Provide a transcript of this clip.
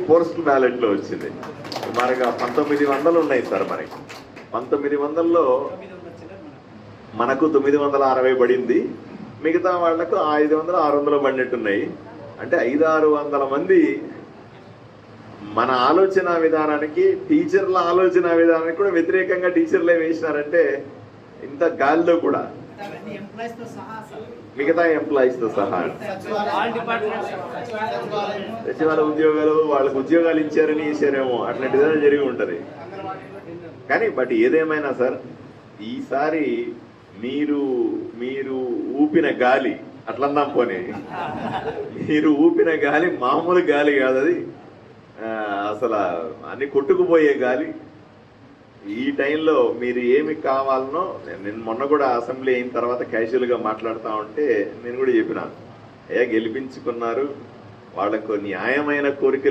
Postal ballot లో వచ్చింది. సుమారుగా 1900 ఉన్నాయి సార్. మనకి 1900లో మనకు 960 పడింది, మిగతా వాళ్లకు 500, 600 పడినట్టున్నాయి. అంటే 500-600 మంది మన ఆలోచన విధానానికి, టీచర్ల ఆలోచన విధానానికి కూడా వ్యతిరేకంగా టీచర్లే వేసినారంటే ఇంత గాలిలో కూడా మిగతా ఎంప్లాయీస్ తో సహా సచివాలయ ఉద్యోగాలు వాళ్ళకు ఉద్యోగాలు ఇచ్చారని వేసారేమో, అట్లాంటి విధానం జరిగి ఉంటది. కానీ బట్ ఏదేమైనా సార్, ఈసారి మీరు ఊపిన గాలి, అట్లన్నాం పోనీ, మీరు ఊపిన గాలి మామూలు గాలి కాదు అది, అసలు అన్ని కొట్టుకుపోయే గాలి. ఈ టైంలో మీరు ఏమి కావాలనో, నేను మొన్న కూడా అసెంబ్లీ అయిన తర్వాత క్యాజువల్ గా మాట్లాడుతూ ఉంటే నేను కూడా చెప్పినాను, గెలిపించుకున్నారు, వాళ్ళకు న్యాయమైన కోరికలు